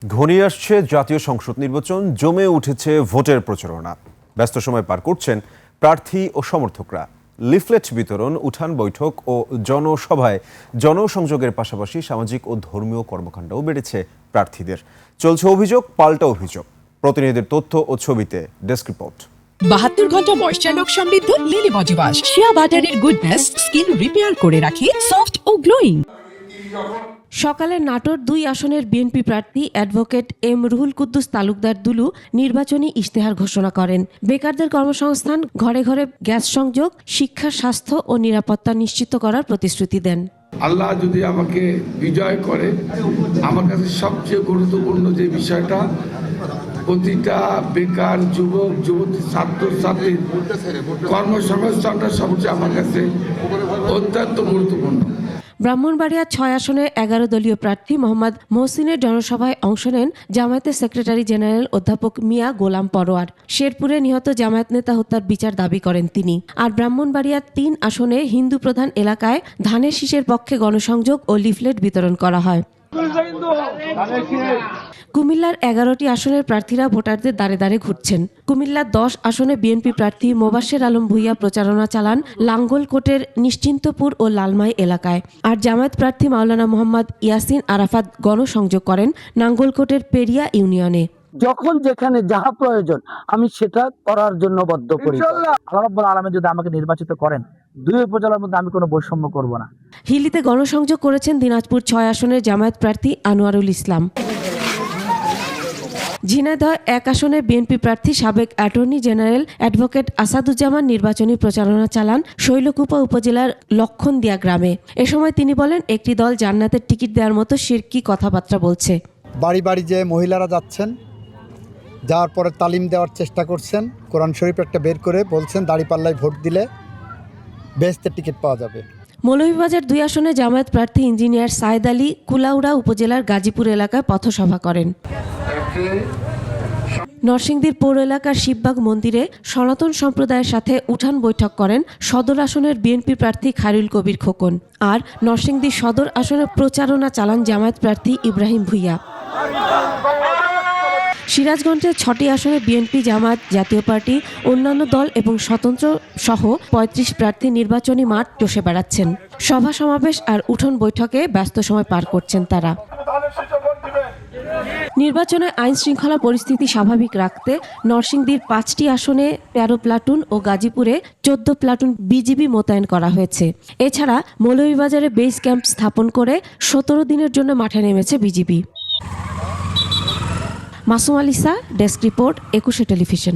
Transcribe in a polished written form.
ঘনিয়ে আসছে জাতীয় সংসদ নির্বাচন, জমে উঠেছে ভোটের প্রচারণা। ব্যস্ত সময় পার করছেন প্রার্থী ও সমর্থকরা। লিফলেট বিতরণ, উঠান বৈঠক ও জনসভায় জনসংযোগের পাশাপাশি সামাজিক ও ধর্মীয় কর্মকাণ্ডও বেড়েছে প্রার্থীদের। চলছে অভিযোগ পাল্টা অভিযোগ। প্রতিনিধিদের তথ্য ও ছবিতে ডেস্ক রিপোর্ট। 72 ঘন্টা ময়েশ্চার লক সমৃদ্ধ লিলি বডি ওয়াশ, শিয়া বাটারের গুডনেস স্কিন রিপেয়ার করে রাখে সফট ও গ্লোয়িং। সকালে নাটোর 2 আসনের বিএনপি প্রার্থী অ্যাডভোকেট এম রুহুল কুদ্দুস তালুকদার দুলু নির্বাচনী ইশতেহার ঘোষণা করেন। বেকারদের কর্মসংস্থান, ঘরে ঘরে গ্যাস সংযোগ, শিক্ষা, স্বাস্থ্য ও নিরাপত্তা নিশ্চিত করার প্রতিশ্রুতি দেন। আল্লাহ যদি আমাকে বিজয় করে, আমার কাছে সবচেয়ে গুরুত্বপূর্ণ যে বিষয়টা, প্রতিটা বেকার যুবক যুবতী ছাত্র ছাত্রীর কর্মসংস্থানটা সবচেয়ে আমার কাছে অত্যন্ত গুরুত্বপূর্ণ। ব্রাহ্মণবাড়িয়া 6 আসনে 11 দলীয় প্রার্থী মোহাম্মদ মহসিনের জনসভায় অংশ নেন জামায়াতের সেক্রেটারি জেনারেল অধ্যাপক মিয়া গোলাম পরোয়ার। শেরপুরে নিহত জামায়াত নেতা হত্যার বিচার দাবি করেন তিনি। আর ব্রাহ্মণবাড়িয়ার 3 আসনে হিন্দু প্রধান এলাকায় ধানের শীষের পক্ষে গণসংযোগ ও লিফলেট বিতরণ করা হয়। কুমিল্লার 11টি আসনের প্রার্থীরা ভোটারদের দ্বারে দ্বারে ঘুরছেন। কুমিল্লার 10 আসনে বিএনপি প্রার্থী মোবাশ্বের আলম ভূঁইয়া প্রচারণা চালান লাঙ্গলকোটের নিশ্চিন্তপুর ও লালমাই এলাকায়। আর জামায়াত প্রার্থী মাওলানা মোহাম্মদ ইয়াসিন আরাফাত গণসংযোগ করেন নাঙ্গলকোটের পেরিয়া ইউনিয়নে। যখন যেখানে যাহা প্রয়োজন আমি সেটা করার জন্য বদ্ধপরিকর। আল্লাহ রাব্বুল আলামিন যদি আমাকে নির্বাচিত করেন, 2 উপজেলার মধ্যে আমি কোনো বৈষম্য করব না। হিলিতে গণসংযোগ করেছেন দিনাজপুর 6 আসনের জামায়াত প্রার্থী আনোয়ারুল ইসলাম। ঝিনাইদহ 1 আসনে বিএনপি প্রার্থী সাবেক অ্যাটর্নি জেনারেল অ্যাডভোকেট আসাদুজ্জামান নির্বাচনী প্রচারণা চালান শৈলকুপা উপজেলার লক্ষণদিয়া গ্রামে। এ সময় তিনি বলেন, একটি দল জান্নাতের টিকিট দেওয়ার মতো শিরকি কথাবার্তা বলছে। বাড়ি বাড়ি যে মহিলারা যাচ্ছেন, যাওয়ার পরে তালিম দেওয়ার চেষ্টা করছেন, কোরআন শরীফ একটা বের করে বলছেন দাঁড়িপাল্লায় ভোট দিলে বেহেশতের টিকিট পাওয়া যাবে। মৌলভীবাজার 2 আসনে জামায়াত প্রার্থী ইঞ্জিনিয়ার সায়েদ আলী কুলাউড়া উপজেলার গাজীপুর এলাকায় পথসভা করেন। নরসিংদীর পৌর এলাকার শিববাগ মন্দিরে সনাতন সম্প্রদায়ের সাথে উঠান বৈঠক করেন সদর আসনের বিএনপি প্রার্থী খায়রুল কবির খোকন। আর নরসিংদী সদর আসনে প্রচারণা চালান জামায়াত প্রার্থী ইব্রাহিম ভূঁইয়া। সিরাজগঞ্জের 6টি আসনে বিএনপি, জামায়াত, জাতীয় পার্টি, অন্যান্য দল এবং স্বতন্ত্র সহ 35 প্রার্থী নির্বাচনী মাঠ চষে বেড়াচ্ছেন। সভা সমাবেশ আর উঠোন বৈঠকে ব্যস্ত সময় পার করছেন তারা। নির্বাচনে আইন শৃঙ্খলা পরিস্থিতি স্বাভাবিক রাখতে নরসিংদীর 5টি আসনে 13 প্লাটুন ও গাজীপুরে 14 প্লাটুন বিজিবি মোতায়েন করা হয়েছে। এছাড়া মৌলভীবাজারে বেস ক্যাম্প স্থাপন করে 17 দিনের জন্য মাঠে নেমেছে BGB. Masum আলিসা, desk report, 21 television.